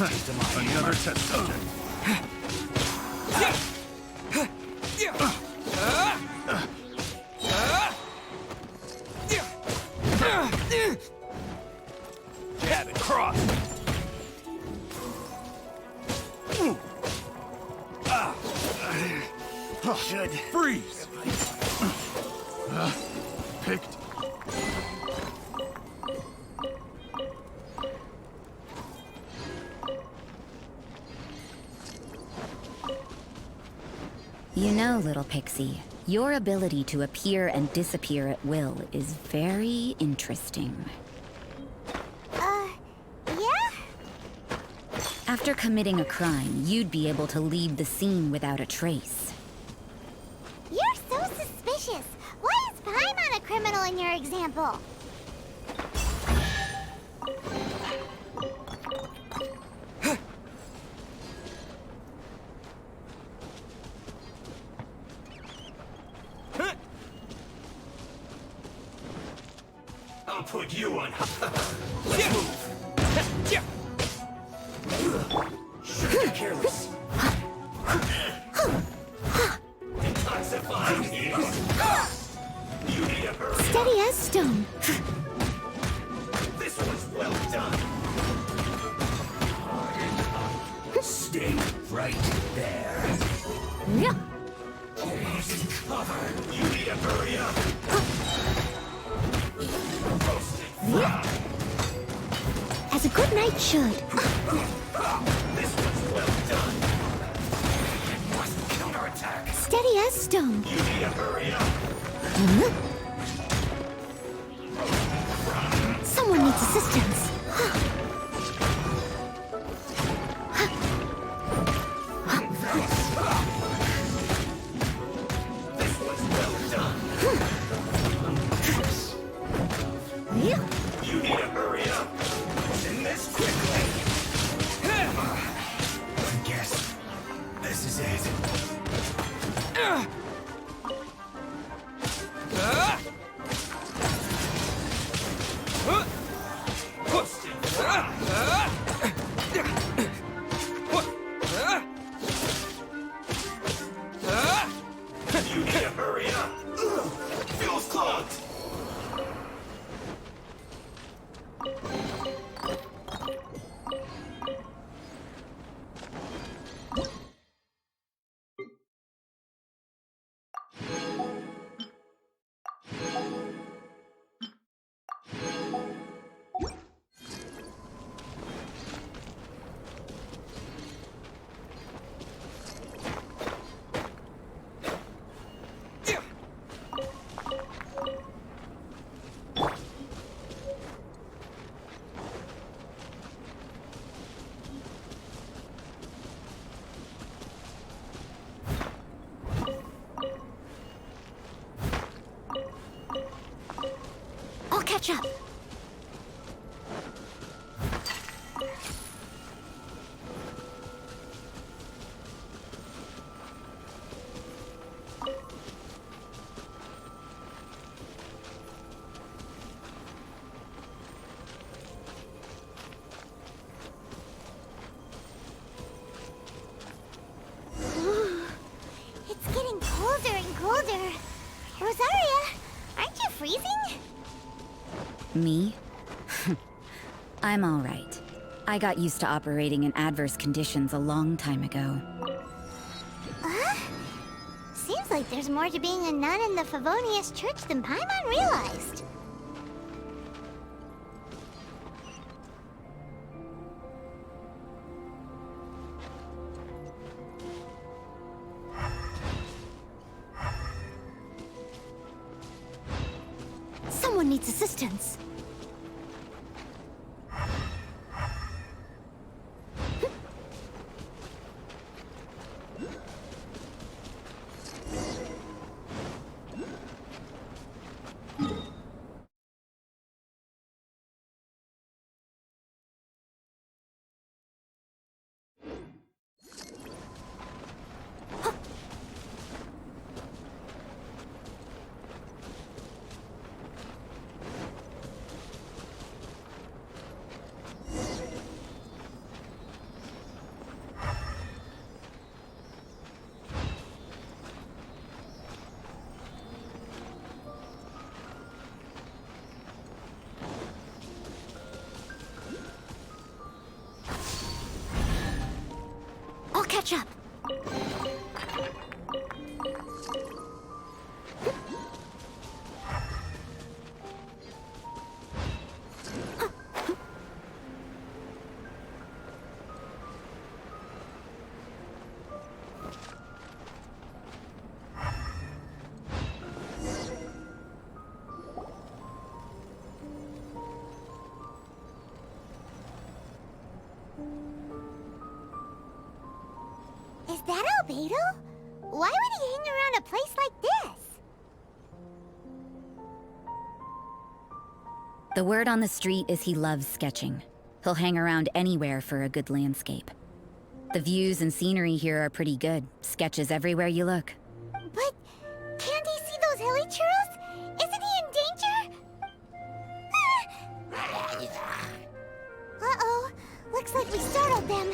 Another test subject. Jab and cross. Should freeze. Picked. You know, little pixie, your ability to appear and disappear at will is very interesting. Yeah? After committing a crime, you'd be able to leave the scene without a trace. You're so suspicious. Why is Paimon a criminal in your example? I'll put you on. Should be careless. Detoxifying heals. You need a hurry. Steady as stone. This was well done. Stay right there. Yeah. Using cover. You need to hurry up. As a good knight should. This was well done. Must counterattack. Steady as stone. You need to hurry up. Someone needs assistance. This was well done. You need to hurry up. In this quickly. I guess this is it. You need to hurry up. Fuel's clogged. I'll catch up. It's getting colder and colder. Rosaria, aren't you freezing? Me? I'm all right. I got used to operating in adverse conditions a long time ago. Seems like there's more to being a nun in the Favonius Church than Paimon realized. Someone needs assistance. catch up. Is that Albedo? Why would he hang around a place like this? The word on the street is he loves sketching. He'll hang around anywhere for a good landscape. The views and scenery here are pretty good. Sketches everywhere you look. But can't he see those hilly churros? Isn't he in danger? Uh-oh. Looks like we startled them.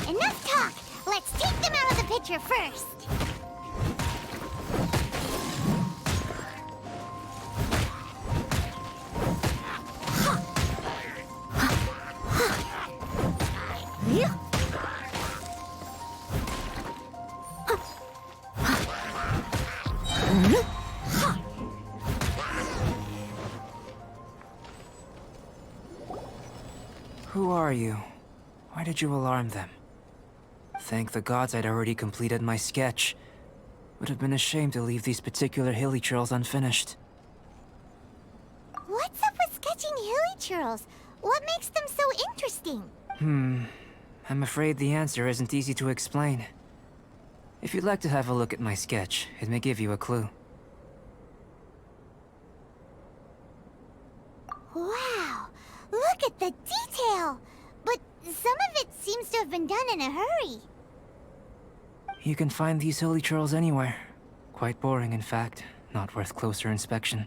Enough talk! Let's take them out of the picture first. Who are you? Why did you alarm them? Thank the gods I'd already completed my sketch. Would have been a shame to leave these particular hilly trails unfinished. What's up with sketching hilly churros? What makes them so interesting? I'm afraid the answer isn't easy to explain. If you'd like to have a look at my sketch, it may give you a clue. Wow! Look at the detail! But some of it seems to have been done in a hurry. You can find these hilly trails anywhere. Quite boring, in fact. Not worth closer inspection.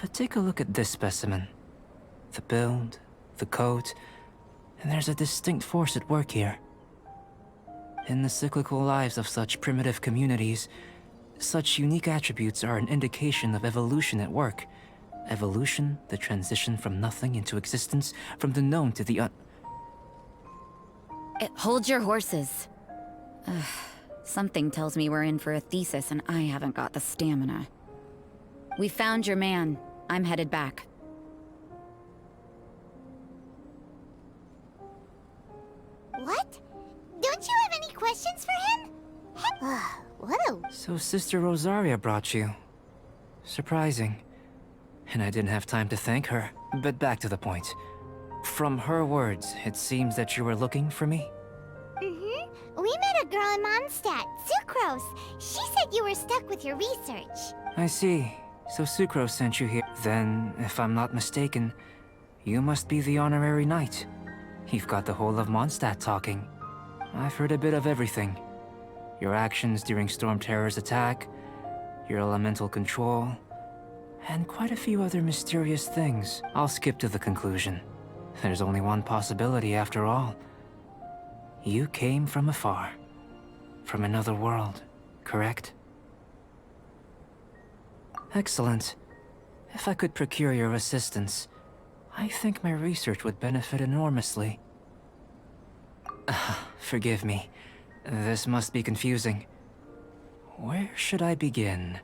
But take a look at this specimen. The build, the coat, and there's a distinct force at work here. In the cyclical lives of such primitive communities, such unique attributes are an indication of evolution at work. Evolution, the transition from nothing into existence, from the known to the Hold your horses. Ugh, something tells me we're in for a thesis and I haven't got the stamina. We found your man. I'm headed back. What? Don't you have any questions for him? What a... So Sister Rosaria brought you. Surprising. And I didn't have time to thank her. But back to the point. From her words, it seems that you were looking for me? We met a girl in Mondstadt, Sucrose. She said you were stuck with your research. I see. So Sucrose sent you here. Then, if I'm not mistaken, you must be the honorary knight. You've got the whole of Mondstadt talking. I've heard a bit of everything. Your actions during Storm Terror's attack, your elemental control, and quite a few other mysterious things. I'll skip to the conclusion. There's only one possibility after all. You came from afar. From another world, correct? Excellent. If I could procure your assistance, I think my research would benefit enormously. Forgive me. This must be confusing. Where should I begin?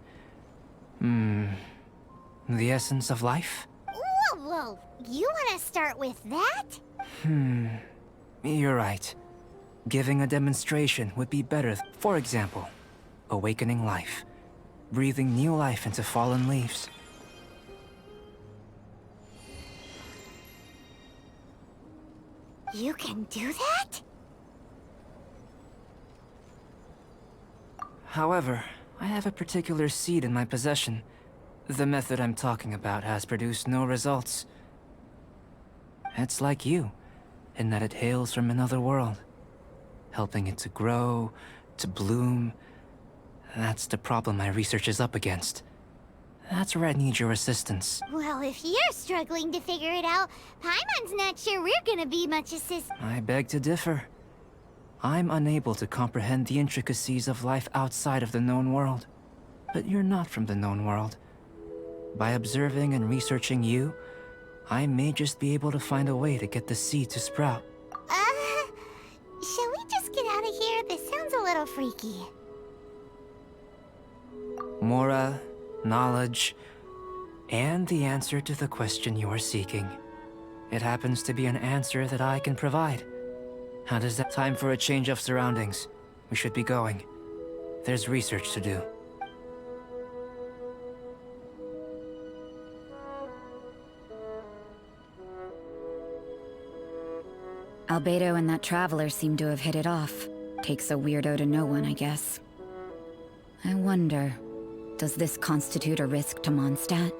The essence of life? Whoa. You want to start with that? You're right. Giving a demonstration would be better. For example, awakening life. Breathing new life into fallen leaves. You can do that? However, I have a particular seed in my possession. The method I'm talking about has produced no results. It's like you, in that it hails from another world. Helping it to grow, to bloom. That's the problem my research is up against. That's where I need your assistance. Well, if you're struggling to figure it out, Paimon's not sure we're gonna be much assist- I beg to differ. I'm unable to comprehend the intricacies of life outside of the known world. But you're not from the known world. By observing and researching you, I may just be able to find a way to get the seed to sprout. little freaky. Mora, knowledge, and the answer to the question you are seeking. It happens to be an answer that I can provide. How does that time for a change of surroundings? We should be going. There's research to do. Albedo and that traveler seem to have hit it off. Takes a weirdo to know one, I guess. I wonder, does this constitute a risk to Mondstadt?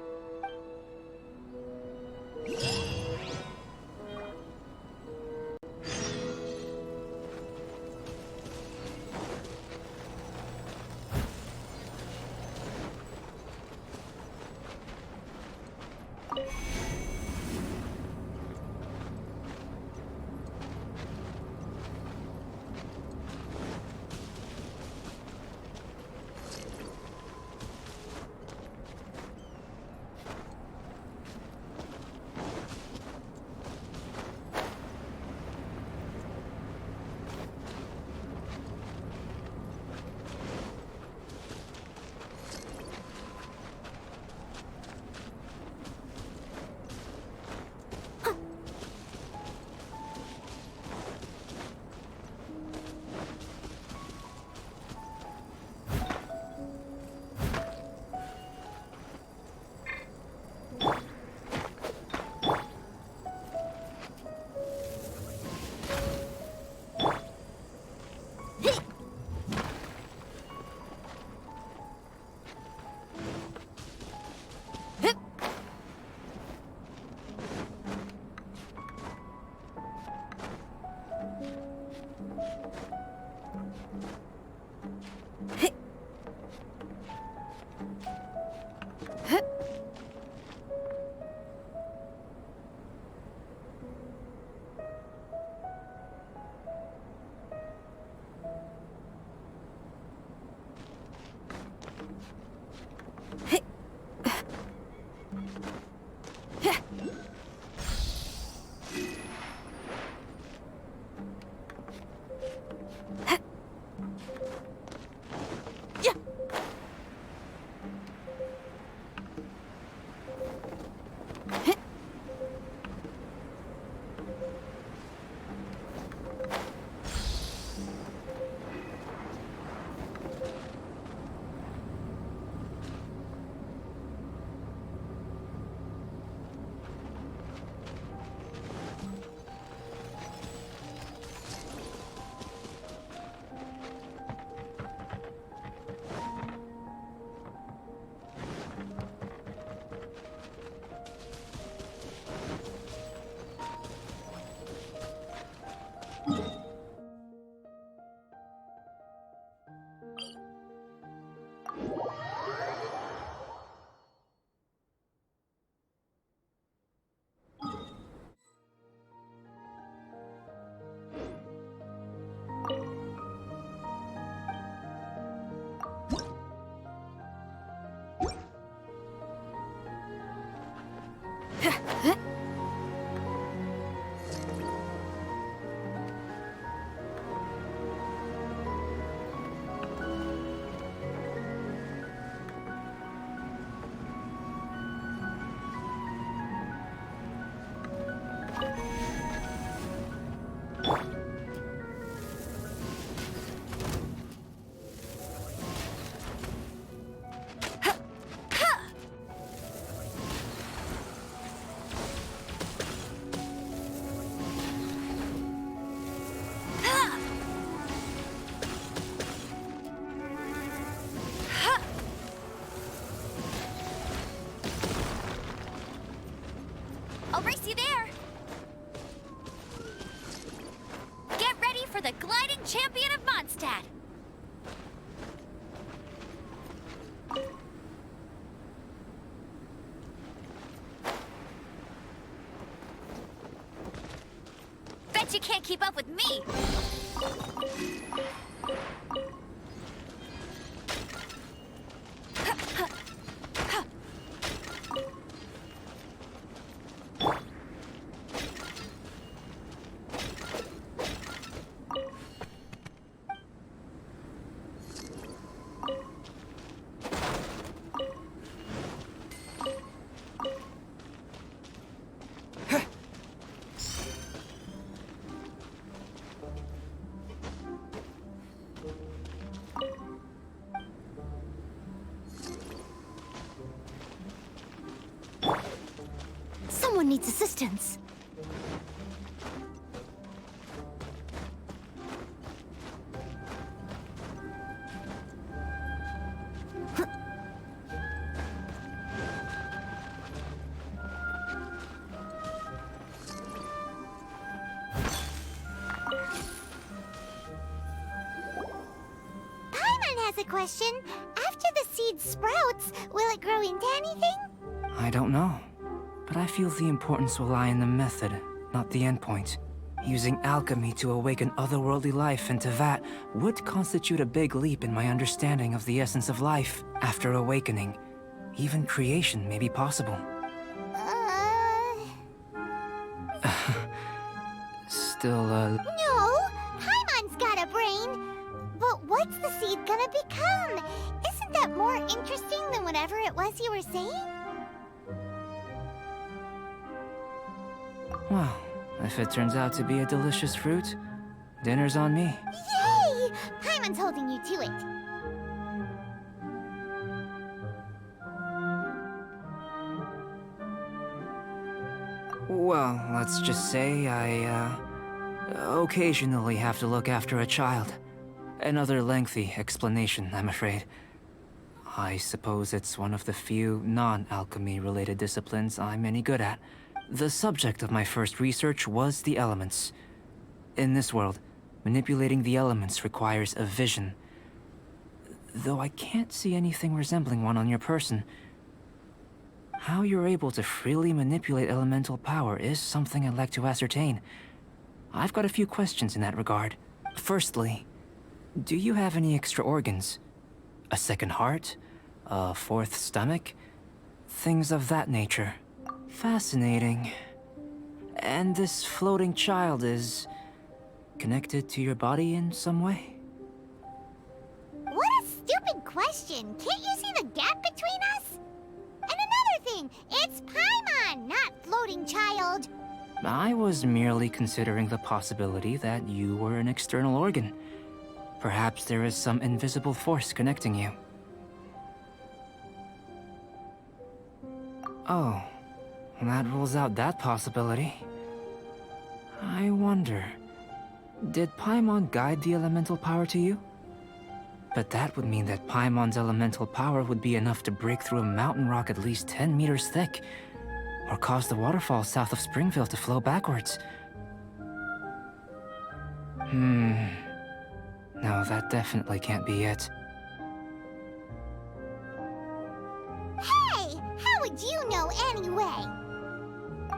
I'll race you there! Get ready for the gliding champion of Mondstadt! Bet you can't keep up with me! Someone needs assistance. Paimon has a question. After the seed sprouts, will it grow into anything? I don't know. But I feel the importance will lie in the method, not the endpoint. Using alchemy to awaken otherworldly life into that would constitute a big leap in my understanding of the essence of life. After awakening, even creation may be possible. Still, No! Paimon's got a brain! But what's the seed gonna become? Isn't that more interesting than whatever it was you were saying? well, if it turns out to be a delicious fruit, dinner's on me. Yay! Paimon's holding you to it. Well, let's just say I, occasionally have to look after a child. Another lengthy explanation, I'm afraid. I suppose it's one of the few non-alchemy related disciplines I'm any good at. The subject of my first research was the elements. In this world, manipulating the elements requires a vision. Though I can't see anything resembling one on your person. How you're able to freely manipulate elemental power is something I'd like to ascertain. I've got a few questions in that regard. Firstly, do you have any extra organs? A second heart? A fourth stomach? Things of that nature. Fascinating. And this floating child is connected to your body in some way? What a stupid question! Can't you see the gap between us? And another thing, it's Paimon, not floating child. I was merely considering the possibility that you were an external organ. Perhaps there is some invisible force connecting you. Oh, that rules out that possibility. I wonder, did Paimon guide the elemental power to you? But that would mean that Paimon's elemental power would be enough to break through a mountain rock at least 10 meters thick, or cause the waterfall south of Springfield to flow backwards. No, that definitely can't be it. Hey! How would you know anyway?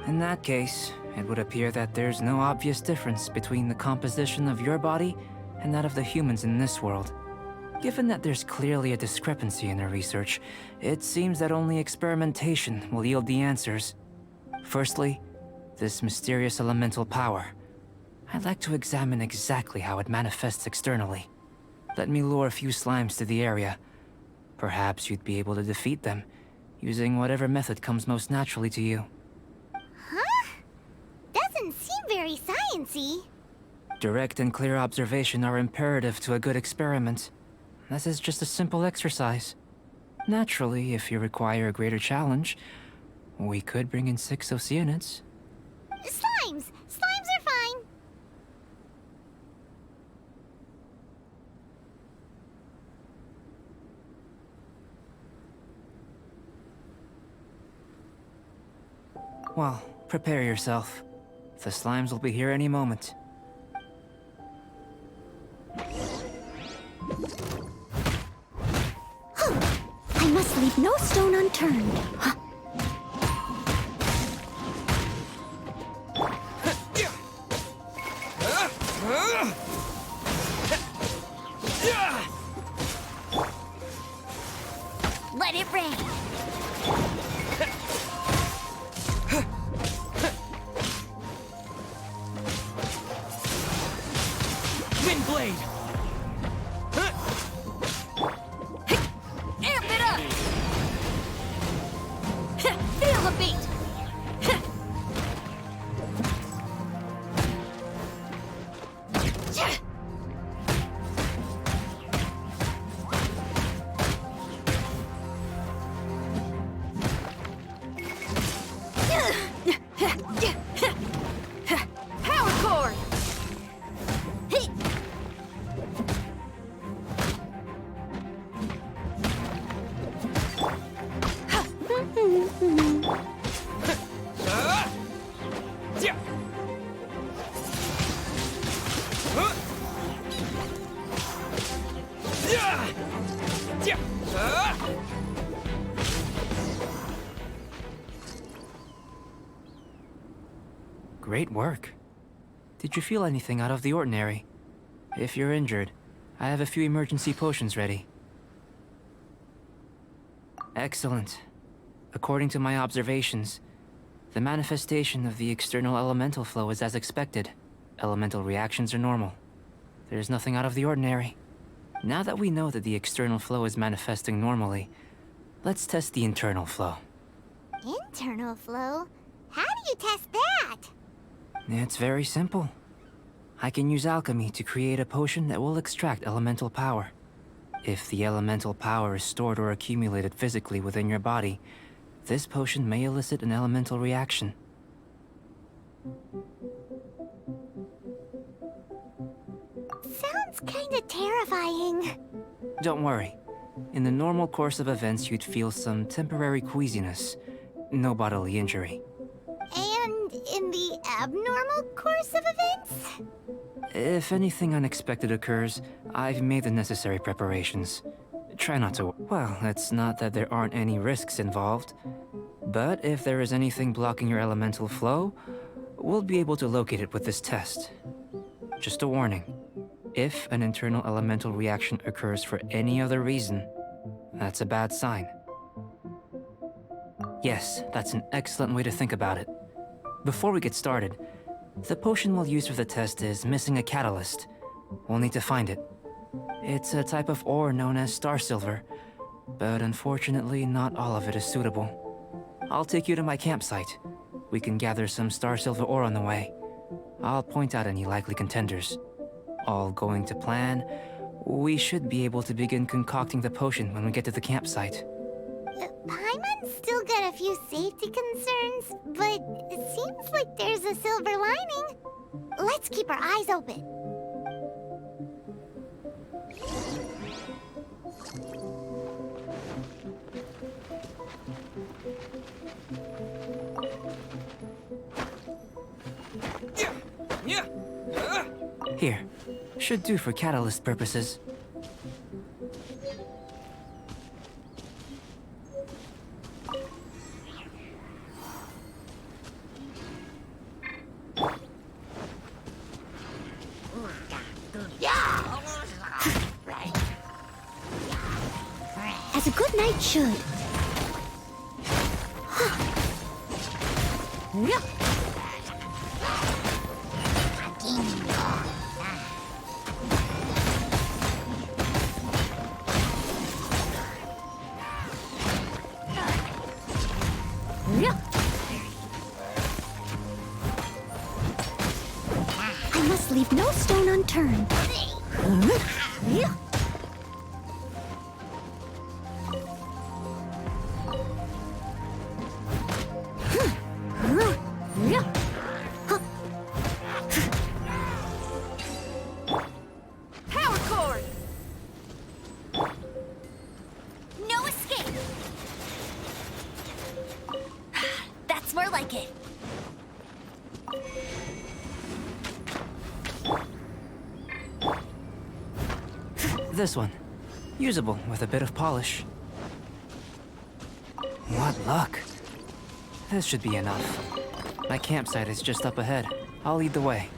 In that case, it would appear that there's no obvious difference between the composition of your body and that of the humans in this world. Given that there's clearly a discrepancy in our research, it seems that only experimentation will yield the answers. Firstly, this mysterious elemental power. I'd like to examine exactly how it manifests externally. Let me lure a few slimes to the area. Perhaps you'd be able to defeat them, using whatever method comes most naturally to you. Huh? Doesn't seem very sciencey. Direct and clear observation are imperative to a good experiment. This is just a simple exercise. Naturally, if you require a greater challenge, we could bring in 6 Oceanids. Slimes! Slimes are fine. Well, prepare yourself. The slimes will be here any moment. I must leave no stone unturned. Huh. Let it rain. Windblade! Amp it up! Feel the beat! Great work. Did you feel anything out of the ordinary? If you're injured, I have a few emergency potions ready. Excellent. According to my observations, the manifestation of the external elemental flow is as expected. Elemental reactions are normal. There's nothing out of the ordinary. Now that we know that the external flow is manifesting normally, let's test the internal flow. Internal flow? How do you test that? It's very simple. I can use alchemy to create a potion that will extract elemental power. If the elemental power is stored or accumulated physically within your body, this potion may elicit an elemental reaction. Sounds kinda terrifying. Don't worry. In the normal course of events, you'd feel some temporary queasiness. No bodily injury. And in the abnormal course of events? If anything unexpected occurs, I've made the necessary preparations. Try not to... Well, it's not that there aren't any risks involved. But if there is anything blocking your elemental flow, we'll be able to locate it with this test. Just a warning. If an internal elemental reaction occurs for any other reason, that's a bad sign. Yes, that's an excellent way to think about it. Before we get started, the potion we'll use for the test is missing a catalyst. We'll need to find it. It's a type of ore known as star silver, but unfortunately not all of it is suitable. I'll take you to my campsite. We can gather some star silver ore on the way. I'll point out any likely contenders. All going to plan, we should be able to begin concocting the potion when we get to the campsite. Paimon's still got a few safety concerns, but it seems like there's a silver lining. Let's keep our eyes open. Here, should do for catalyst purposes. As a good knight should. I must leave no stone unturned. Power cord! No escape! That's more like it. This one. Usable with a bit of polish. What luck. This should be enough. My campsite is just up ahead. I'll lead the way.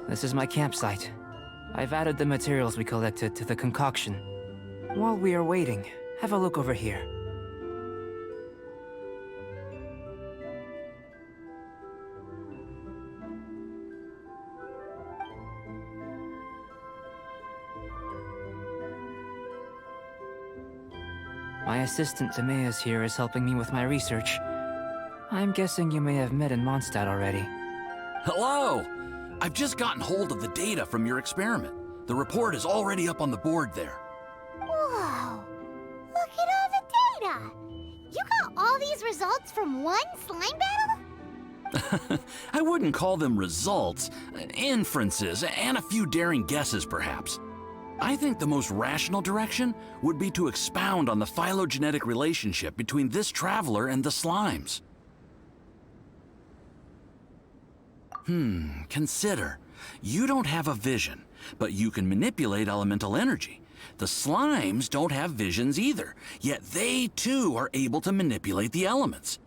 This is my campsite. I've added the materials we collected to the concoction. While we are waiting, have a look over here. My assistant Timaeus here is helping me with my research. I'm guessing you may have met in Mondstadt already. Hello! I've just gotten hold of the data from your experiment. The report is already up on the board there. Whoa! Look at all the data! You got all these results from one slime battle? I wouldn't call them results, inferences, and a few daring guesses perhaps. I think the most rational direction would be to expound on the phylogenetic relationship between this traveler and the slimes. Consider. You don't have a vision, but you can manipulate elemental energy. The slimes don't have visions either, yet they too are able to manipulate the elements.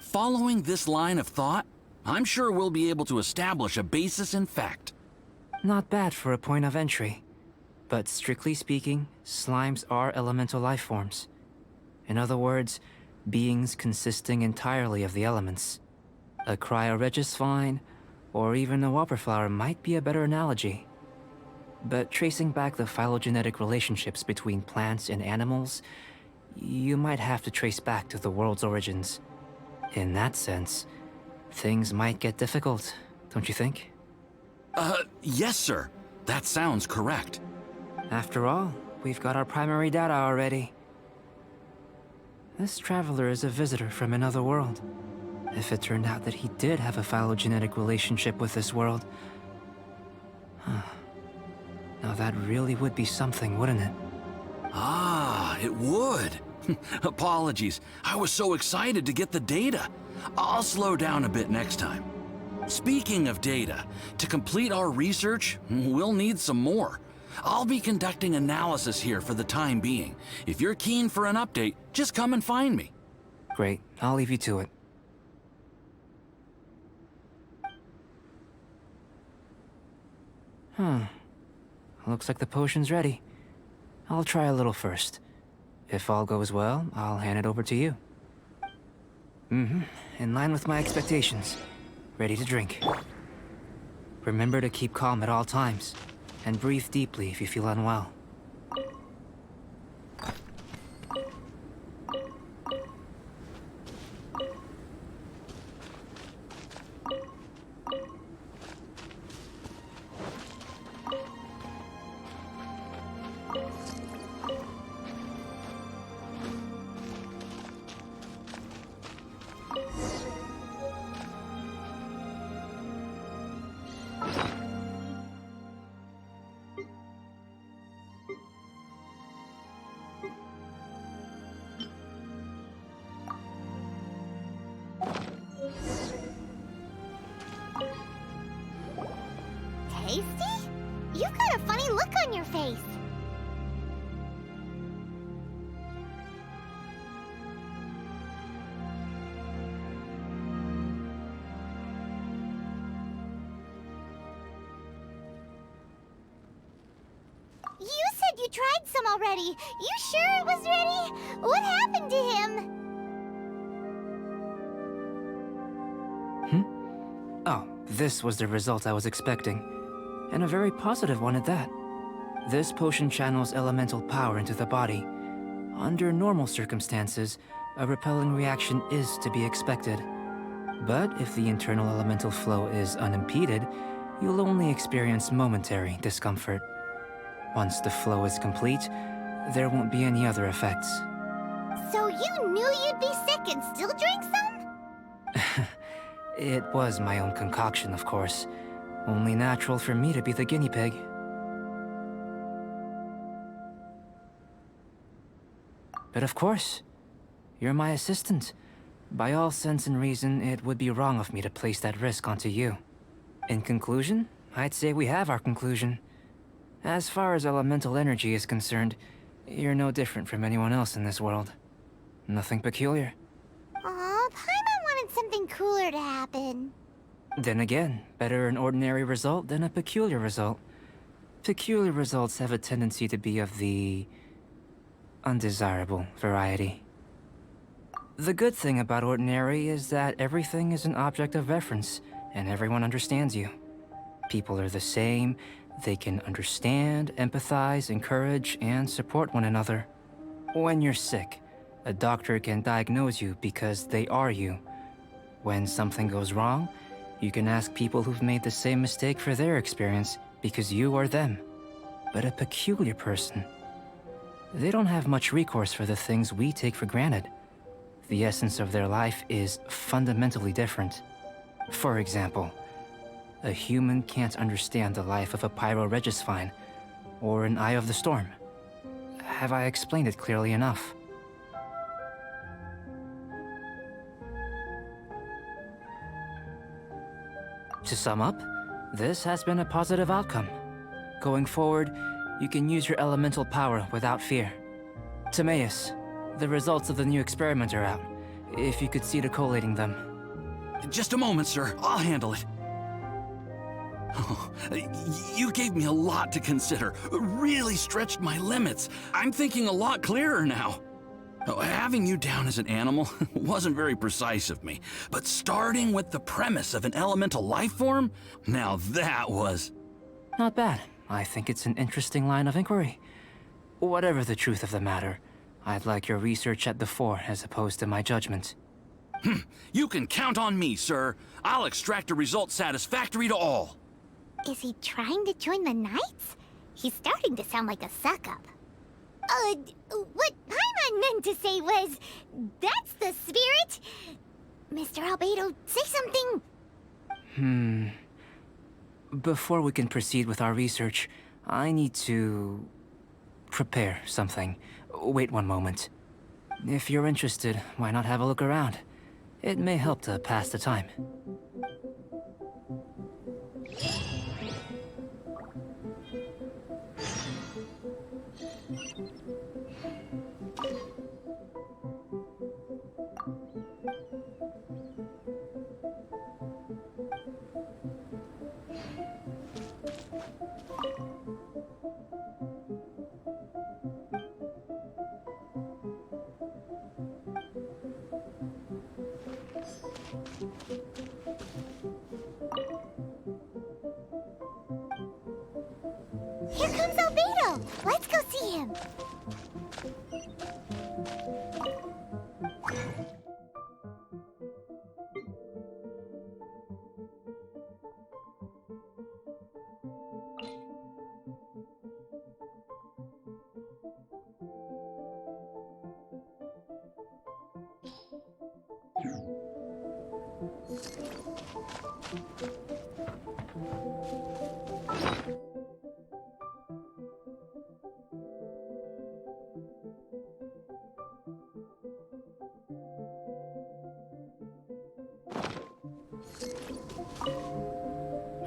Following this line of thought, I'm sure we'll be able to establish a basis in fact. Not bad for a point of entry. But strictly speaking, slimes are elemental life forms. In other words, beings consisting entirely of the elements. A cryoregisvine, or even a whopperflower might be a better analogy. But tracing back the phylogenetic relationships between plants and animals, you might have to trace back to the world's origins. In that sense, things might get difficult, don't you think? Yes, sir. That sounds correct. After all, we've got our primary data already. This traveler is a visitor from another world. If it turned out that he did have a phylogenetic relationship with this world... Now that really would be something, wouldn't it? Ah, it would. Apologies. I was so excited to get the data. I'll slow down a bit next time. Speaking of data, to complete our research, we'll need some more. I'll be conducting analysis here for the time being. If you're keen for an update, just come and find me. Great, I'll leave you to it. Looks like the potion's ready. I'll try a little first. If all goes well, I'll hand it over to you. In line with my expectations. Ready to drink. Remember to keep calm at all times, and breathe deeply if you feel unwell. Tasty? You've got a funny look on your face. You said you tried some already. You sure it was ready? What happened to him? Oh, this was the result I was expecting. And a very positive one at that. This potion channels elemental power into the body. Under normal circumstances, a repelling reaction is to be expected. But if the internal elemental flow is unimpeded, you'll only experience momentary discomfort. Once the flow is complete, there won't be any other effects. So you knew you'd be sick and still drank some? It was my own concoction, of course. Only natural for me to be the guinea pig. But of course, you're my assistant. By all sense and reason, it would be wrong of me to place that risk onto you. In conclusion, I'd say we have our conclusion. As far as elemental energy is concerned, you're no different from anyone else in this world. Nothing peculiar. Aw, Paimon wanted something cooler to happen. Then again, better an ordinary result than a peculiar result. Peculiar results have a tendency to be of the undesirable variety. The good thing about ordinary is that everything is an object of reference, and everyone understands you. People are the same, they can understand, empathize, encourage, and support one another. When you're sick, A doctor can diagnose you because they are you. When something goes wrong, you can ask people who've made the same mistake for their experience because you are them. But a peculiar person, they don't have much recourse for the things we take for granted. The essence of their life is fundamentally different. For example, a human can't understand the life of a pyroregisvine or an Eye of the Storm. Have I explained it clearly enough? To sum up, this has been a positive outcome. Going forward, you can use your elemental power without fear. Timaeus, the results of the new experiment are out. If you could see to collating them. Just a moment, sir. I'll handle it. Oh, you gave me a lot to consider. Really stretched my limits. I'm thinking a lot clearer now. Having you down as an animal wasn't very precise of me, but starting with the premise of an elemental life form, now that was... Not bad. I think it's an interesting line of inquiry. Whatever the truth of the matter, I'd like your research at the fore as opposed to my judgment. You can count on me, sir. I'll extract a result satisfactory to all. Is he trying to join the Knights? He's starting to sound like a suck-up. What Paimon meant to say was, that's the spirit. Mr. Albedo, say something. Before we can proceed with our research, I need to... prepare something. Wait one moment. If you're interested, why not have a look around? It may help to pass the time. Here comes Albedo. Let's go see him.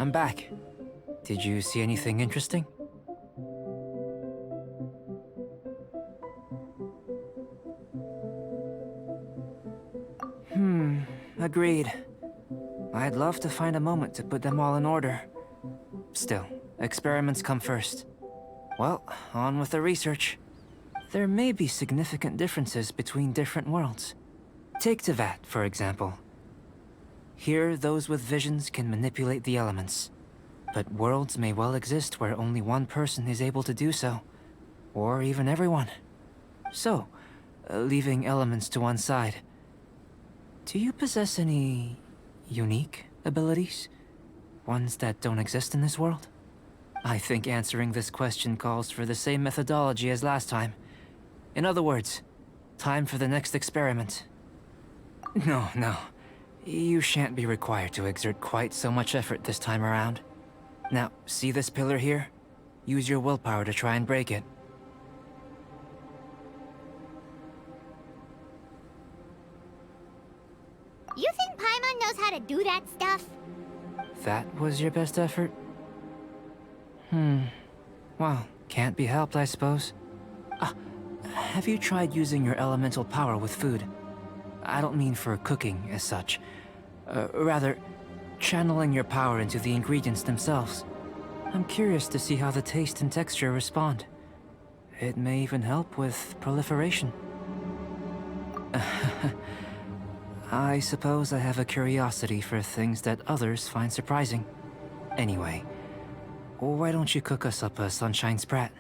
I'm back. Did you see anything interesting? Agreed. I'd love to find a moment to put them all in order. Still, experiments come first. Well, on with the research. There may be significant differences between different worlds. Take Tevat, for example. Here, those with visions can manipulate the elements. But worlds may well exist where only one person is able to do so. Or even everyone. So, leaving elements to one side, do you possess any unique abilities? Ones that don't exist in this world? I think answering this question calls for the same methodology as last time. In other words, time for the next experiment. No. You shan't be required to exert quite so much effort this time around. Now, see this pillar here? Use your willpower to try and break it. You think Paimon knows how to do that stuff? That was your best effort? Well, can't be helped, I suppose. Have you tried using your elemental power with food? I don't mean for cooking as such. Rather, channeling your power into the ingredients themselves. I'm curious to see how the taste and texture respond. It may even help with proliferation. I suppose I have a curiosity for things that others find surprising. Anyway, why don't you cook us up a sunshine sprat?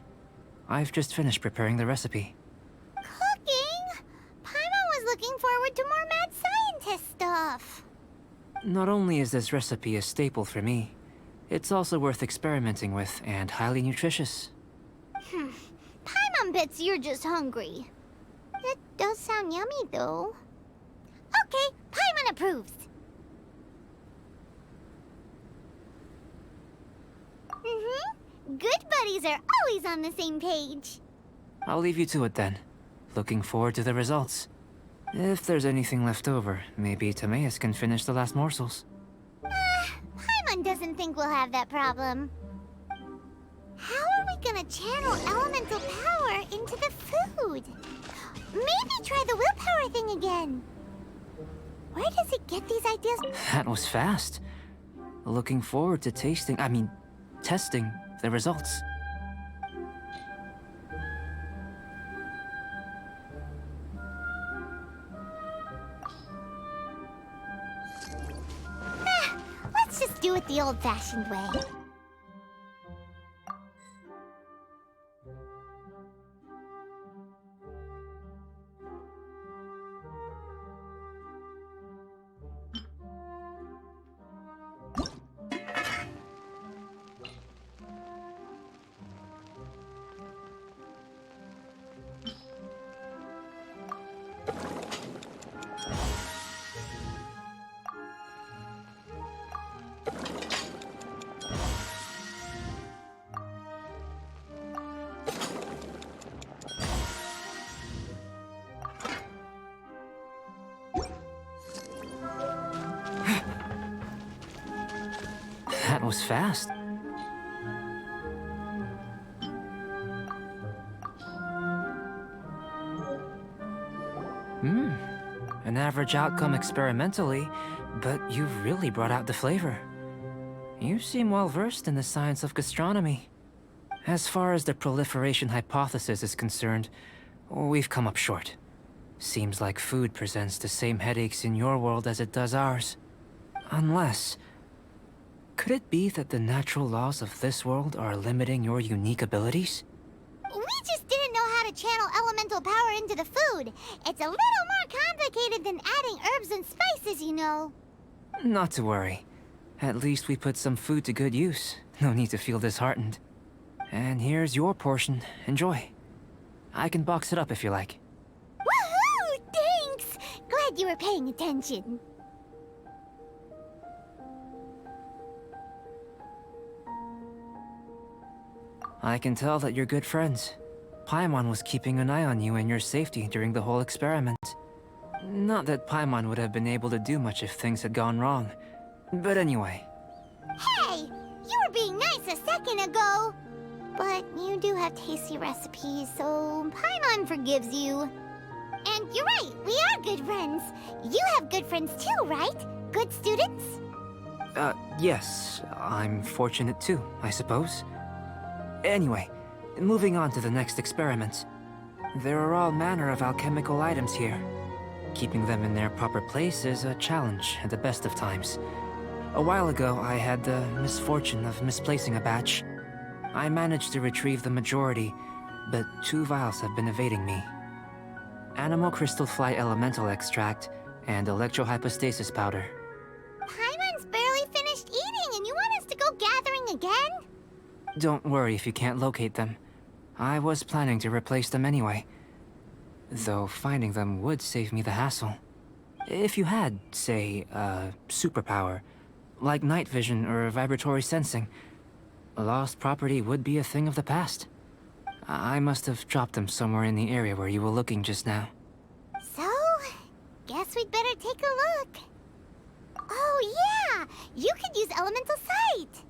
I've just finished preparing the recipe. Cooking? Paimon, Not only is this recipe a staple for me, it's also worth experimenting with and highly nutritious. Paimon bets you're just hungry. It does sound yummy, though. Okay, Paimon approves. Good buddies are always on the same page. I'll leave you to it then. Looking forward to the results. If there's anything left over, maybe Timaeus can finish the last morsels. Paimon doesn't think we'll have that problem. How are we gonna channel elemental power into the food? Maybe try the willpower thing again. Where does it get these ideas? That was fast. Looking forward to testing the results. Let's just do it the old-fashioned way. That was fast. An average outcome experimentally, but you've really brought out the flavor. You seem well versed in the science of gastronomy. As far as the proliferation hypothesis is concerned, we've come up short. Seems like food presents the same headaches in your world as it does ours. Unless... could it be that the natural laws of this world are limiting your unique abilities? We just didn't know how to channel elemental power into the food. It's a little more complicated than adding herbs and spices, you know. Not to worry. At least we put some food to good use. No need to feel disheartened. And here's your portion. Enjoy. I can box it up if you like. Woohoo! Thanks! Glad you were paying attention. I can tell that you're good friends. Paimon was keeping an eye on you and your safety during the whole experiment. Not that Paimon would have been able to do much if things had gone wrong. But anyway. Hey! You were being nice a second ago! But you do have tasty recipes, so Paimon forgives you. And you're right, we are good friends. You have good friends too, right? Good students? Yes. I'm fortunate too, I suppose. Anyway, moving on to the next experiment. There are all manner of alchemical items here. Keeping them in their proper place is a challenge at the best of times. A while ago, I had the misfortune of misplacing a batch. I managed to retrieve the majority, but 2 vials have been evading me. Animal crystal fly elemental extract and electrohypostasis powder. Paimon's barely finished eating and you want us to go gathering again? Don't worry if you can't locate them. I was planning to replace them anyway. Though finding them would save me the hassle. If you had, say, a superpower, like night vision or vibratory sensing, lost property would be a thing of the past. I must have dropped them somewhere in the area where you were looking just now. So, guess we'd better take a look. Oh yeah! You could use elemental sight!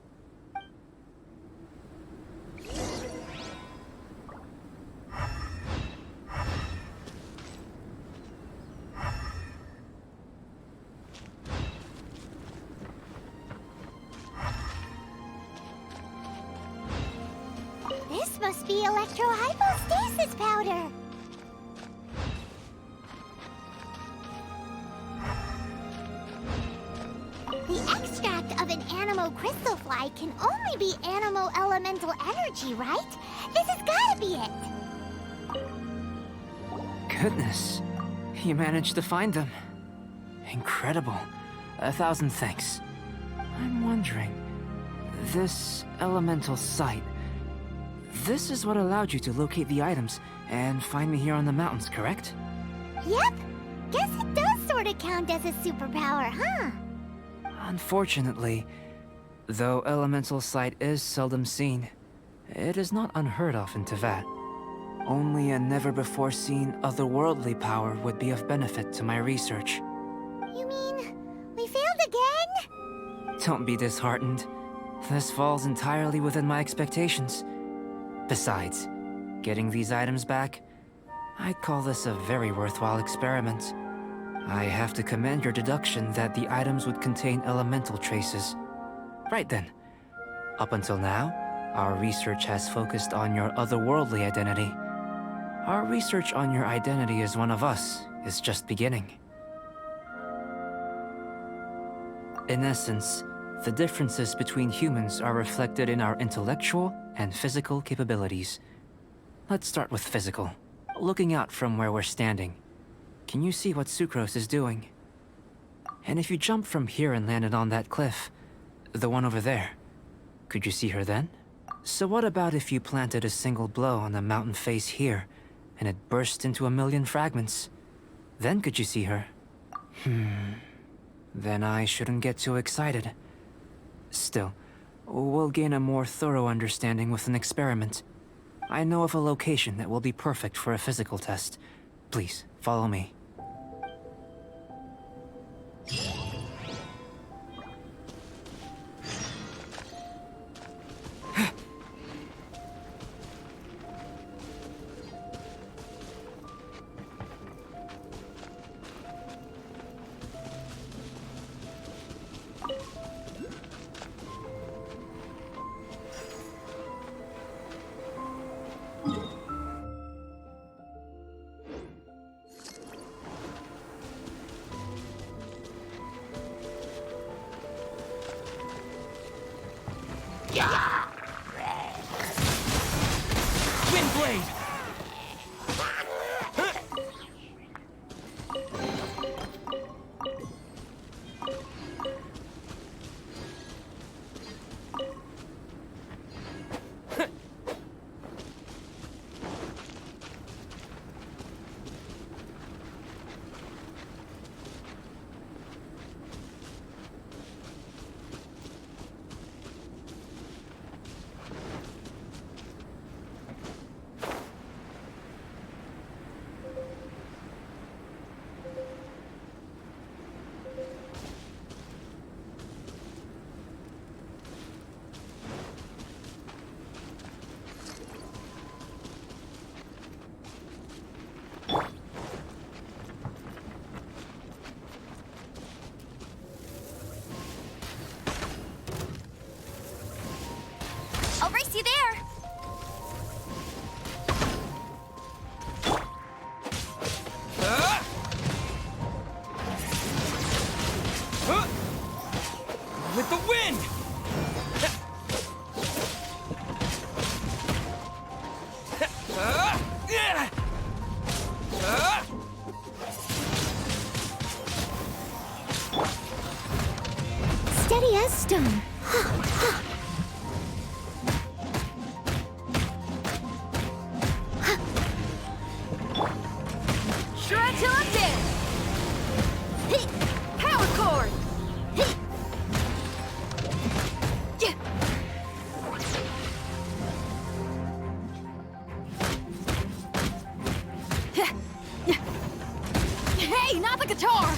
This must be electrohypostasis powder! The extract of an animo crystal fly can only be animo elemental energy, right? This has gotta be it! Goodness, you managed to find them. Incredible. 1,000 thanks. I'm wondering, this elemental sight, this is what allowed you to locate the items and find me here on the mountains, correct? Yep. Guess it does sort of count as a superpower, huh? Unfortunately, though elemental sight is seldom seen, it is not unheard of in Teyvat. Only a never-before-seen otherworldly power would be of benefit to my research. You mean we failed again? Don't be disheartened. This falls entirely within my expectations. Besides, getting these items back, I'd call this a very worthwhile experiment. I have to commend your deduction that the items would contain elemental traces. Right then. Up until now, our research has focused on your otherworldly identity. Our research on your identity as one of us is just beginning. In essence, the differences between humans are reflected in our intellectual and physical capabilities. Let's start with physical. Looking out from where we're standing, can you see what Sucrose is doing? And if you jump from here and landed on that cliff, the one over there, could you see her then? So what about if you planted a single blow on the mountain face here, and it burst into 1,000,000 fragments? Then could you see her? Then I shouldn't get too excited. Still, we'll gain a more thorough understanding with an experiment. I know of a location that will be perfect for a physical test. Please, follow me. Windblade! I'll race you there! With the wind! Steady as stone. Shred till I'm dead! Hey! Power cord! Hey! Yeah! Hey, not the guitar!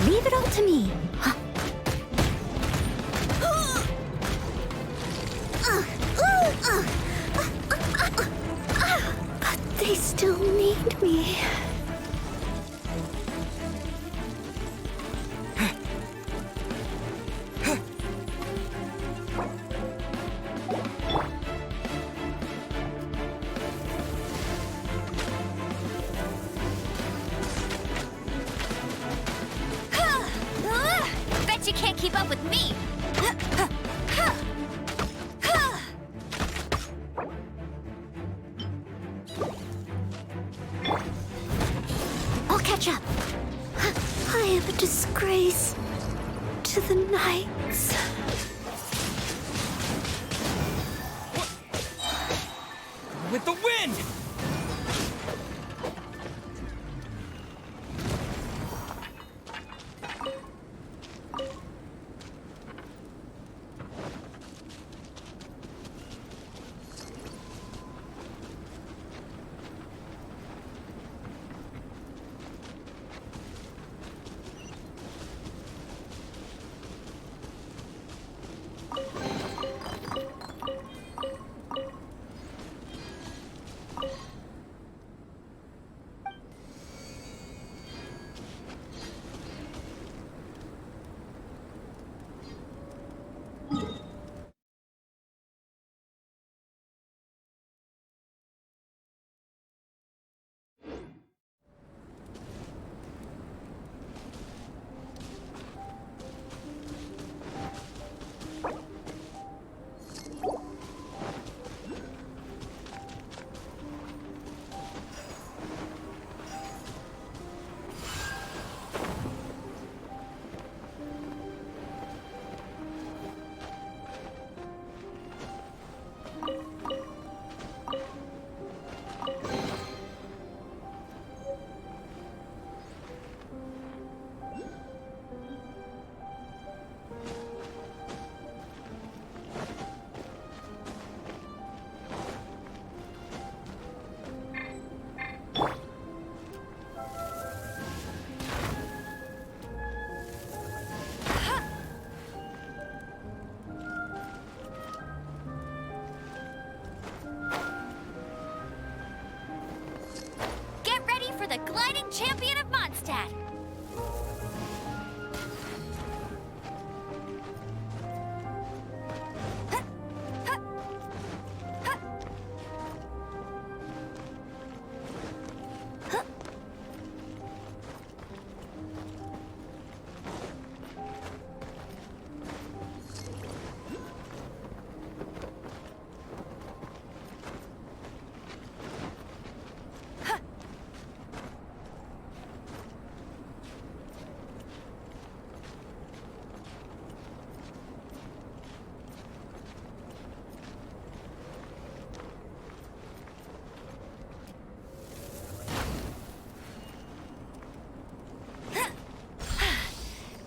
Leave it all to me. But they still need me. keep up with me! I'll catch up. I am a disgrace to the knights. With the wind! Get ready for the gliding champion of Mondstadt!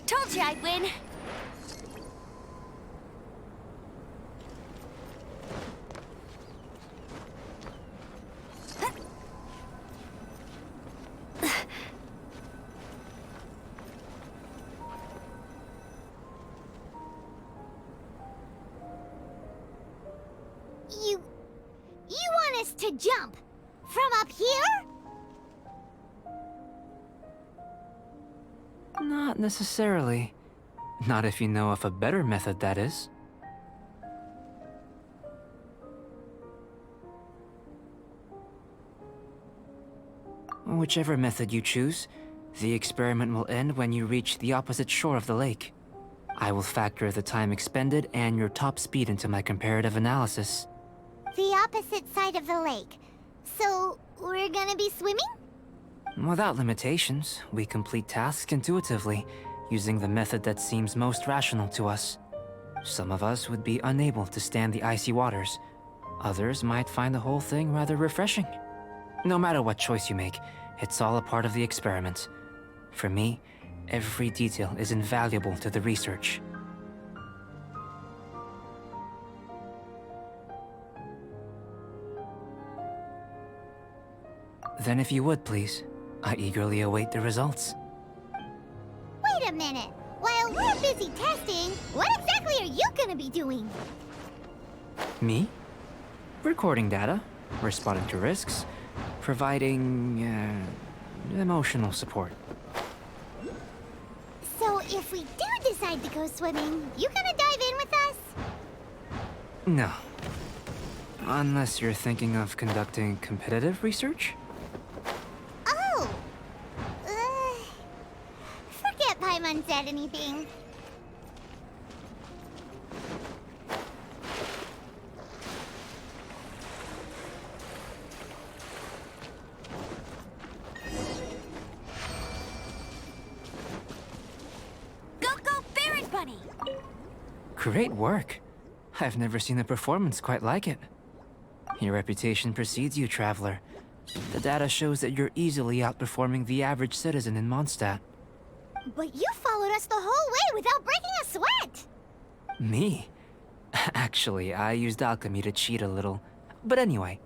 Told you I'd win. You want us to jump? From up here? Not necessarily. Not if you know of a better method, that is. Whichever method you choose, the experiment will end when you reach the opposite shore of the lake. I will factor the time expended and your top speed into my comparative analysis. The opposite side of the lake. So, we're gonna be swimming? Without limitations, we complete tasks intuitively, using the method that seems most rational to us. Some of us would be unable to stand the icy waters. Others might find the whole thing rather refreshing. No matter what choice you make, it's all a part of the experiment. For me, every detail is invaluable to the research. Then if you would, please, I eagerly await the results. Wait a minute. While we're busy testing, what exactly are you gonna be doing? Me? Recording data, responding to risks, providing, emotional support. So if we do decide to go swimming, you gonna dive in with us? No. Unless you're thinking of conducting competitive research? Oh! Forget Paimon said anything. Great work. I've never seen a performance quite like it. Your reputation precedes you, Traveler. The data shows that you're easily outperforming the average citizen in Mondstadt. But you followed us the whole way without breaking a sweat! Me? Actually, I used alchemy to cheat a little. But anyway,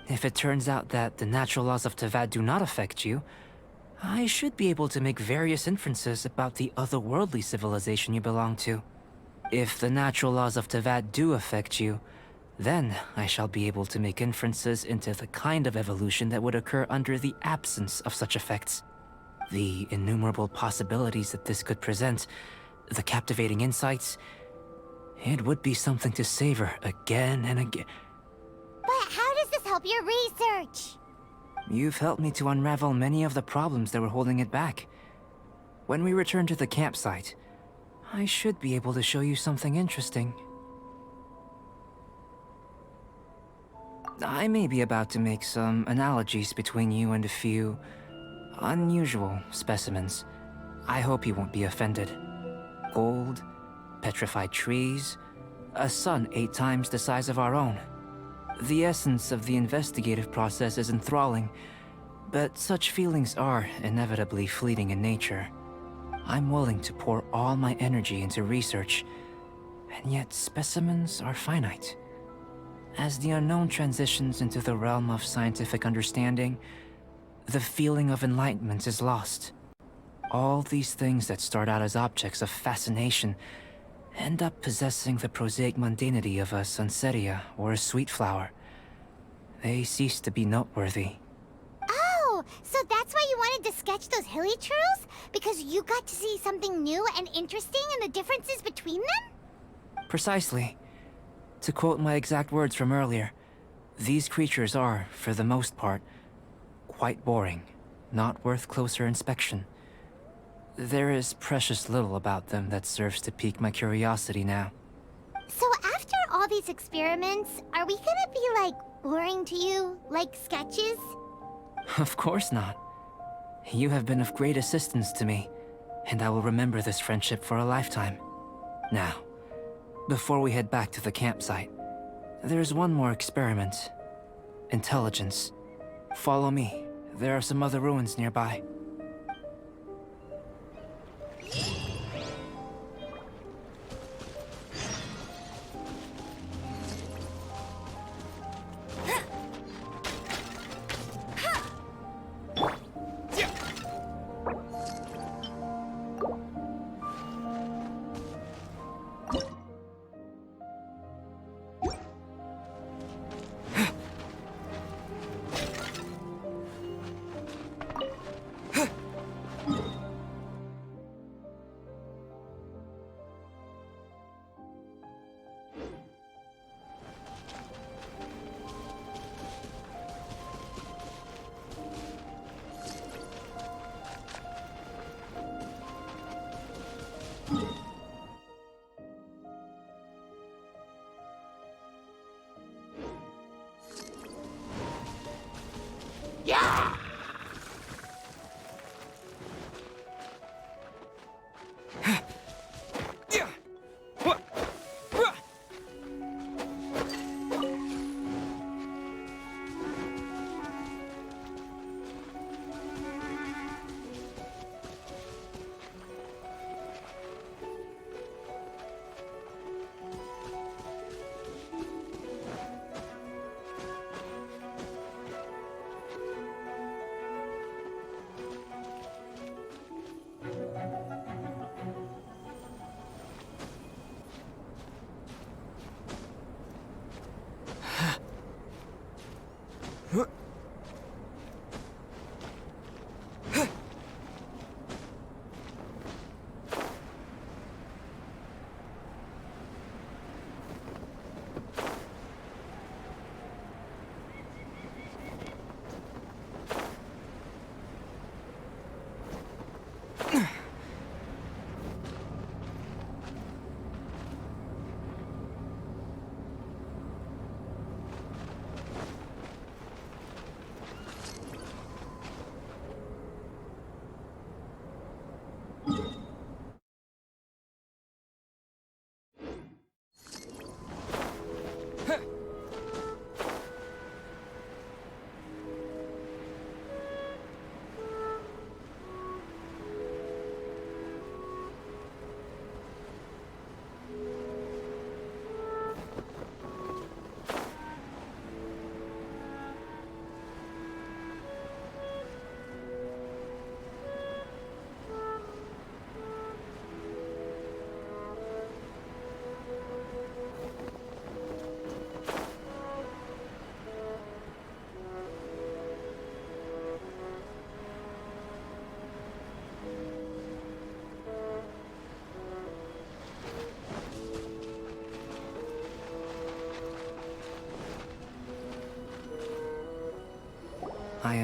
if it turns out that the natural laws of Tavad do not affect you, I should be able to make various inferences about the otherworldly civilization you belong to. If the natural laws of Tavad do affect you, then I shall be able to make inferences into the kind of evolution that would occur under the absence of such effects. The innumerable possibilities that this could present, the captivating insights, it would be something to savor again and again. But how does this help your research? You've helped me to unravel many of the problems that were holding it back. When we return to the campsite, I should be able to show you something interesting. I may be about to make some analogies between you and a few unusual specimens. I hope you won't be offended. Gold, petrified trees, a sun 8 times the size of our own. The essence of the investigative process is enthralling, but such feelings are inevitably fleeting in nature. I'm willing to pour all my energy into research, and yet specimens are finite. As the unknown transitions into the realm of scientific understanding, the feeling of enlightenment is lost. All these things that start out as objects of fascination end up possessing the prosaic mundanity of a sunsetia or a sweet flower. They cease to be noteworthy. Oh, so that's why you wanted to sketch those hilly trails? Because you got to see something new and interesting in the differences between them? Precisely. To quote my exact words from earlier, these creatures are, for the most part, quite boring, not worth closer inspection. There is precious little about them that serves to pique my curiosity now. So after all these experiments, are we gonna be, like, boring to you? Like sketches? Of course not. You have been of great assistance to me, and I will remember this friendship for a lifetime. Now, before we head back to the campsite, there's one more experiment. Intelligence. Follow me. There are some other ruins nearby.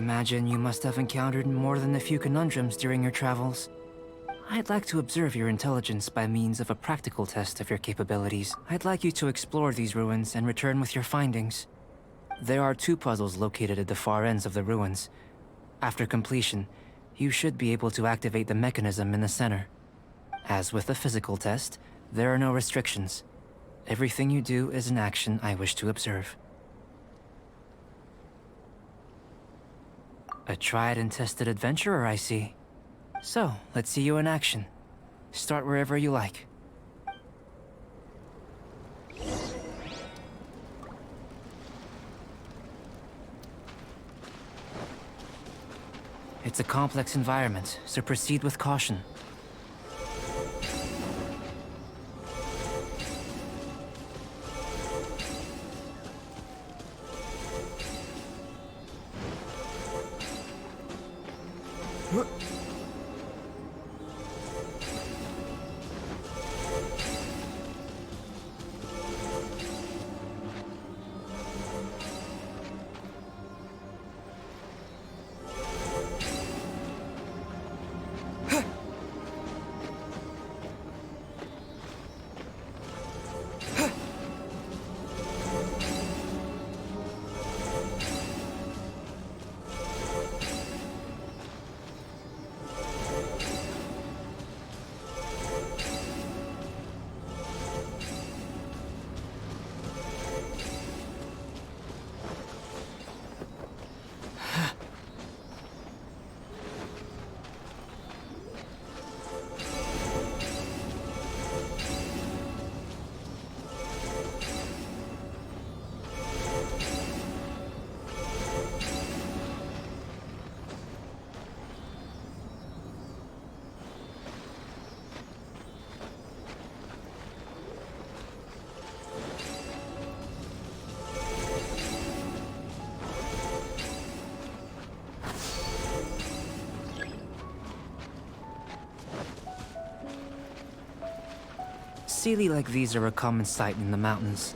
imagine you must have encountered more than a few conundrums during your travels. I'd like to observe your intelligence by means of a practical test of your capabilities. I'd like you to explore these ruins and return with your findings. There are 2 puzzles located at the far ends of the ruins. After completion, you should be able to activate the mechanism in the center. As with the physical test, there are no restrictions. Everything you do is an action I wish to observe. A tried and tested adventurer, I see. So, let's see you in action. Start wherever you like. It's a complex environment, so proceed with caution. Sealy like these are a common sight in the mountains.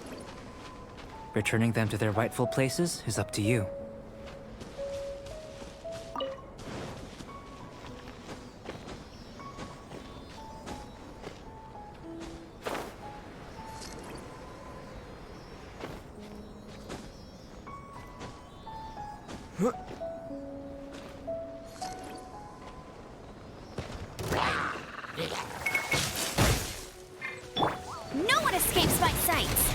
Returning them to their rightful places is up to you. No one escapes my sights!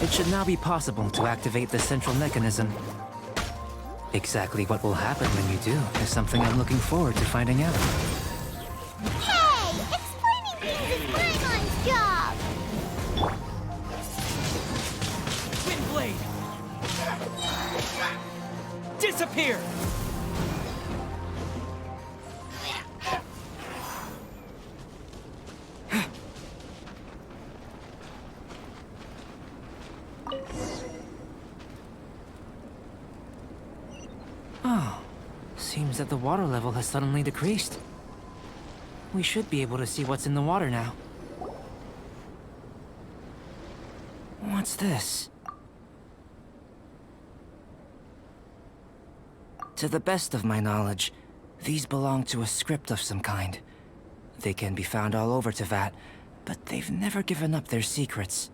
It should now be possible to activate the central mechanism. Exactly what will happen when you do is something I'm looking forward to finding out. Hey! Explaining things is Paimon's job! Wind blade! Disappear! Oh, seems that the water level has suddenly decreased. We should be able to see what's in the water now. What's this? To the best of my knowledge, these belong to a script of some kind. They can be found all over Teyvat, but they've never given up their secrets.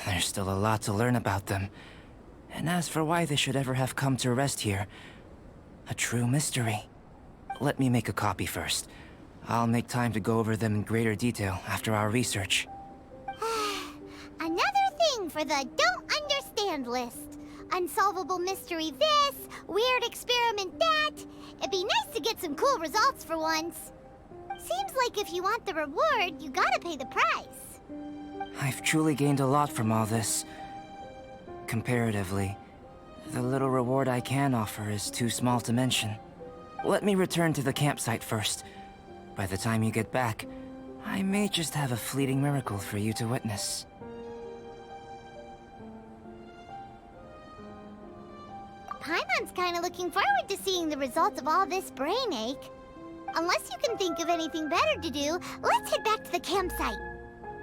There's still a lot to learn about them. And as for why they should ever have come to rest here, a true mystery. Let me make a copy first. I'll make time to go over them in greater detail after our research. Another thing for the don't understand list. Unsolvable mystery this, weird experiment that. It'd be nice to get some cool results for once. Seems like if you want the reward, you gotta pay the price. I've truly gained a lot from all this. Comparatively, the little reward I can offer is too small to mention. Let me return to the campsite first. By the time you get back, I may just have a fleeting miracle for you to witness. Paimon's kinda looking forward to seeing the results of all this brain ache. Unless you can think of anything better to do, let's head back to the campsite.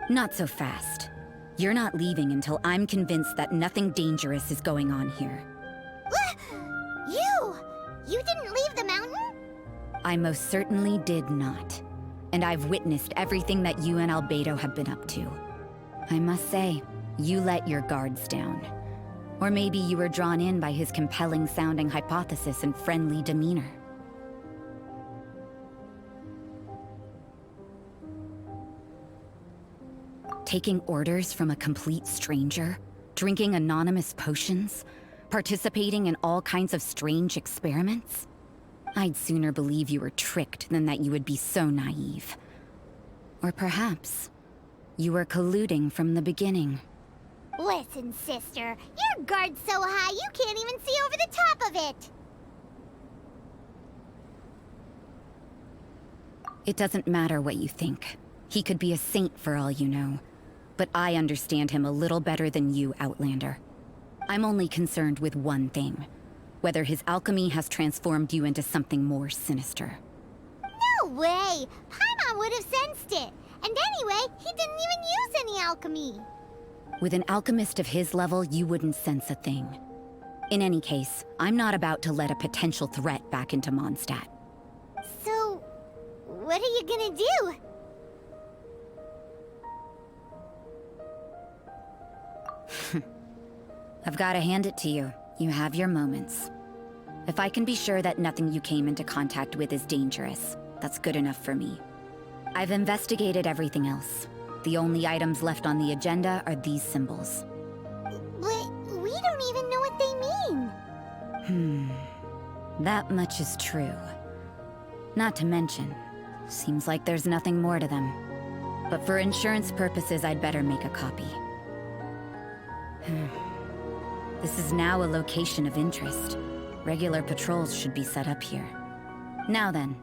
Not so fast. You're not leaving until I'm convinced that nothing dangerous is going on here. You didn't leave the mountain? I most certainly did not. And I've witnessed everything that you and Albedo have been up to. I must say, you let your guards down. Or maybe you were drawn in by his compelling-sounding hypothesis and friendly demeanor. Taking orders from a complete stranger? Drinking anonymous potions? Participating in all kinds of strange experiments? I'd sooner believe you were tricked than that you would be so naive. Or perhaps, you were colluding from the beginning. Listen, sister, your guard's so high you can't even see over the top of it. It doesn't matter what you think. He could be a saint for all you know. But I understand him a little better than you, Outlander. I'm only concerned with one thing. Whether his alchemy has transformed you into something more sinister. No way! Paimon would have sensed it. And anyway, he didn't even use any alchemy. With an alchemist of his level, you wouldn't sense a thing. In any case, I'm not about to let a potential threat back into Mondstadt. So, what are you gonna do? I've got to hand it to you. You have your moments. If I can be sure that nothing you came into contact with is dangerous, that's good enough for me. I've investigated everything else. The only items left on the agenda are these symbols. But we don't even know what they mean. That much is true. Not to mention, seems like there's nothing more to them. But for insurance purposes, I'd better make a copy. This is now a location of interest. Regular patrols should be set up here. Now then,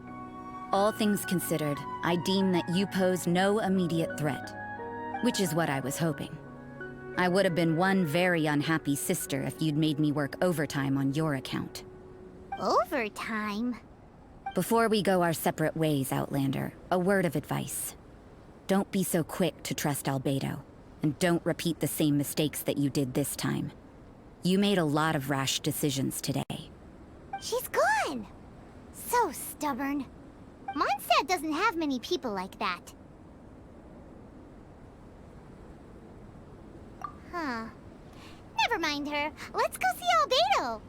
all things considered, I deem that you pose no immediate threat. Which is what I was hoping. I would have been one very unhappy sister if you'd made me work overtime on your account. Overtime? Before we go our separate ways, Outlander, a word of advice. Don't be so quick to trust Albedo, and don't repeat the same mistakes that you did this time. You made a lot of rash decisions today. She's gone! So stubborn. Mondstadt doesn't have many people like that. Huh. Never mind her. Let's go see Albedo.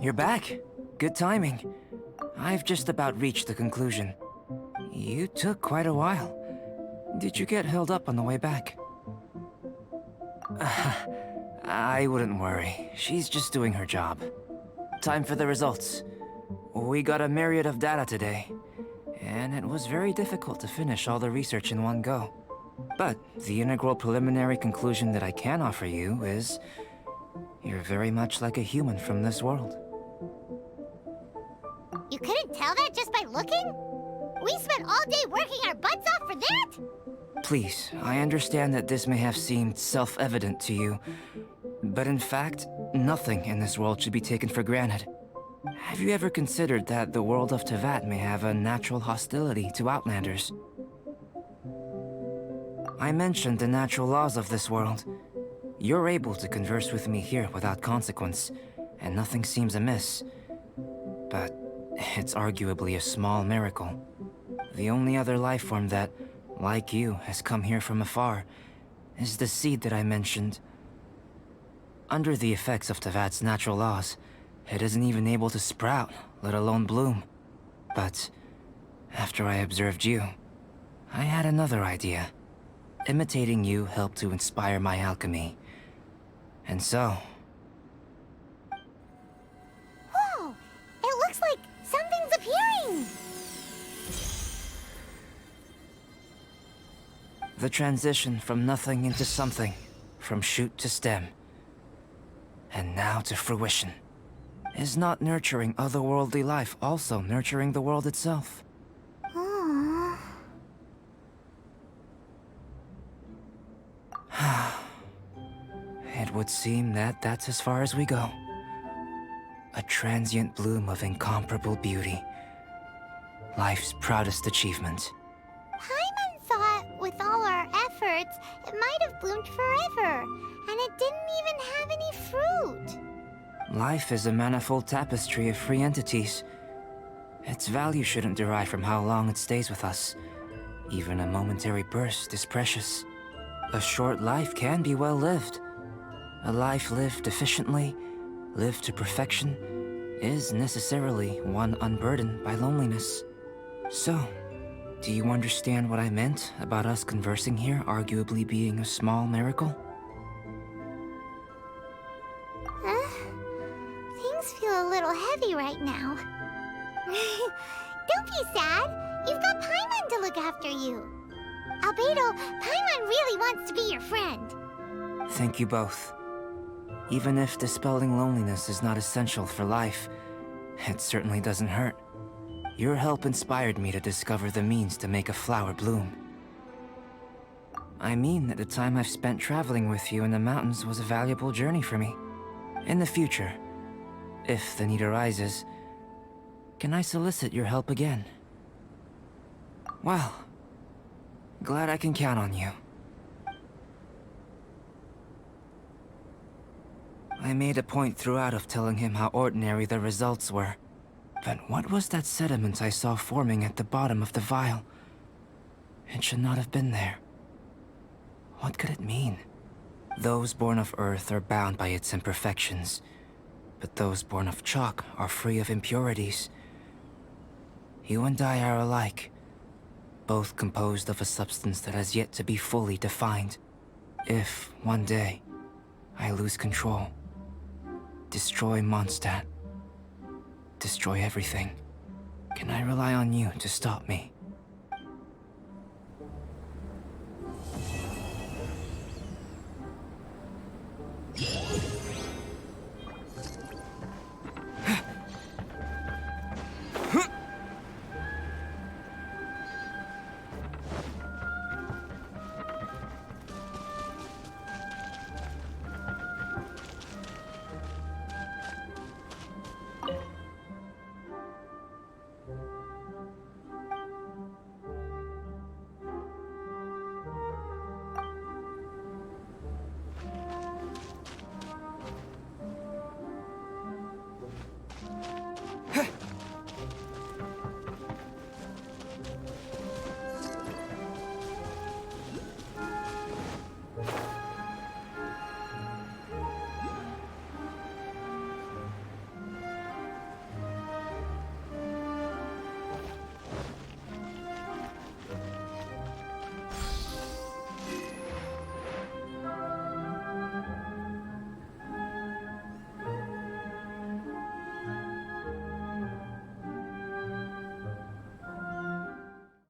You're back. Good timing. I've just about reached the conclusion. You took quite a while. Did you get held up on the way back? I wouldn't worry. She's just doing her job. Time for the results. We got a myriad of data today, and it was very difficult to finish all the research in one go. But the integral preliminary conclusion that I can offer you is you're very much like a human from this world. You couldn't tell that just by looking? We spent all day working our butts off for that? Please, I understand that this may have seemed self-evident to you, but in fact, nothing in this world should be taken for granted. Have you ever considered that the world of Teyvat may have a natural hostility to Outlanders? I mentioned the natural laws of this world. You're able to converse with me here without consequence, and nothing seems amiss. But it's arguably a small miracle. The only other life form that, like you, has come here from afar is the seed that I mentioned. Under the effects of Teyvat's natural laws, it isn't even able to sprout, let alone bloom. But after I observed you, I had another idea. Imitating you helped to inspire my alchemy. And so... Whoa! It looks like something's appearing! The transition from nothing into something, from shoot to stem, and now to fruition. Is not nurturing otherworldly life also nurturing the world itself? Aww. It would seem that that's as far as we go. A transient bloom of incomparable beauty. Life's proudest achievement. Paimon thought with all our efforts, it might have bloomed forever, and it didn't even have any fruit. Life is a manifold tapestry of free entities. Its value shouldn't derive from how long it stays with us. Even a momentary burst is precious. A short life can be well lived. A life lived efficiently, lived to perfection, is necessarily one unburdened by loneliness. So, do you understand what I meant about us conversing here arguably being a small miracle? Things feel a little heavy right now. Don't be sad. You've got Paimon to look after you. Albedo, Paimon really wants to be your friend. Thank you both. Even if dispelling loneliness is not essential for life, it certainly doesn't hurt. Your help inspired me to discover the means to make a flower bloom. I mean that the time I've spent traveling with you in the mountains was a valuable journey for me. In the future, if the need arises, can I solicit your help again? Well, glad I can count on you. I made a point throughout of telling him how ordinary the results were. But what was that sediment I saw forming at the bottom of the vial? It should not have been there. What could it mean? Those born of Earth are bound by its imperfections, but those born of chalk are free of impurities. You and I are alike, both composed of a substance that has yet to be fully defined. If, one day, I lose control, destroy Mondstadt, destroy everything, can I rely on you to stop me?